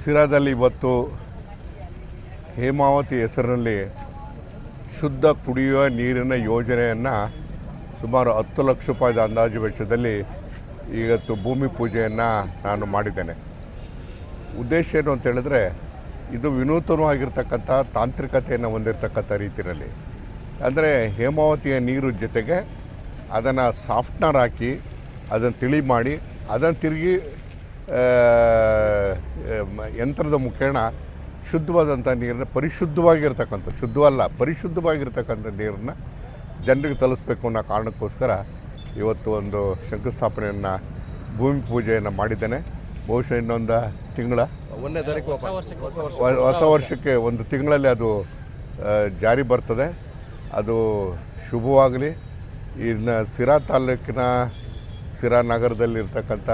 ಸಿರಾದಲ್ಲಿ ಇವತ್ತು ಹೇಮಾವತಿ ಹೆಸರಿನಲ್ಲಿ ಶುದ್ಧ ಕುಡಿಯುವ ನೀರಿನ ಯೋಜನೆಯನ್ನು ಸುಮಾರು 10 ಲಕ್ಷ ರೂಪಾಯಿದ ಅಂದಾಜು ವೆಚ್ಚದಲ್ಲಿ ಇವತ್ತು ಭೂಮಿ ಪೂಜೆಯನ್ನು ನಾನು ಮಾಡಿದ್ದೇನೆ. ಉದ್ದೇಶ ಏನು ಅಂತ ಹೇಳಿದ್ರೆ, ಇದು ವಿನೂತನವಾಗಿರ್ತಕ್ಕಂಥ ತಾಂತ್ರಿಕತೆಯನ್ನು ಹೊಂದಿರತಕ್ಕಂಥ ರೀತಿಯಲ್ಲಿ, ಅಂದರೆ ಹೇಮಾವತಿಯ ನೀರು ಜೊತೆಗೆ ಅದನ್ನು ಸಾಫ್ಟ್ನರ್ ಹಾಕಿ ಅದನ್ನು ತಿಳಿ ಮಾಡಿ ಅದನ್ನು ತಿರುಗಿ ಯಂತ್ರದ ಮುಖೇನ ಶುದ್ಧವಾದಂಥ ನೀರನ್ನು ಪರಿಶುದ್ಧವಾಗಿರ್ತಕ್ಕಂಥ, ಶುದ್ಧವಲ್ಲ ಪರಿಶುದ್ಧವಾಗಿರ್ತಕ್ಕಂಥ ನೀರನ್ನು ಜನರಿಗೆ ತಲುಪಿಸ್ಬೇಕು ಅನ್ನೋ ಕಾರಣಕ್ಕೋಸ್ಕರ ಇವತ್ತು ಒಂದು ಶಂಕುಸ್ಥಾಪನೆಯನ್ನು ಭೂಮಿ ಪೂಜೆಯನ್ನು ಮಾಡಿದ್ದೇನೆ. ಬಹುಶಃ ಇನ್ನೊಂದು ತಿಂಗಳ 1ನೇ ತಾರೀಕು ಹೊಸ ವರ್ಷಕ್ಕೆ 1 ತಿಂಗಳಲ್ಲಿ ಅದು ಜಾರಿ ಬರ್ತದೆ. ಅದು ಶುಭವಾಗಲಿ. ಇನ್ನು ಸಿರಾ ತಾಲೂಕಿನ ಸಿರಾ ನಗರದಲ್ಲಿರ್ತಕ್ಕಂಥ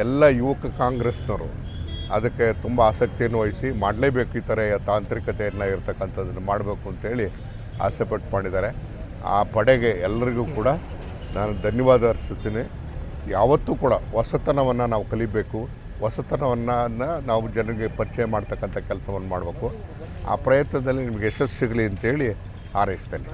ಎಲ್ಲ ಯುವಕ ಕಾಂಗ್ರೆಸ್ನವರು ಅದಕ್ಕೆ ತುಂಬ ಆಸಕ್ತಿಯನ್ನು ವಹಿಸಿ ಮಾಡಲೇಬೇಕು, ಈ ಥರ ತಾಂತ್ರಿಕತೆಯನ್ನು ಇರ್ತಕ್ಕಂಥದ್ದನ್ನು ಮಾಡಬೇಕು ಅಂತೇಳಿ ಆಸೆಪಟ್ಟು ಮಾಡಿದ್ದಾರೆ. ಆ ಪಡೆಗೆ ಎಲ್ಲರಿಗೂ ಕೂಡ ನಾನು ಧನ್ಯವಾದ ಅರ್ಪಿಸ್ತೀನಿ. ಯಾವತ್ತೂ ಕೂಡ ಹೊಸತನವನ್ನು ನಾವು ಕಲಿಬೇಕು, ಹೊಸತನವನ್ನು ನಾವು ಜನರಿಗೆ ಪರಿಚಯ ಮಾಡ್ತಕ್ಕಂಥ ಕೆಲಸವನ್ನು ಮಾಡಬೇಕು. ಆ ಪ್ರಯತ್ನದಲ್ಲಿ ನಿಮಗೆ ಯಶಸ್ಸು ಸಿಗಲಿ ಅಂತೇಳಿ ಹಾರೈಸ್ತೇನೆ.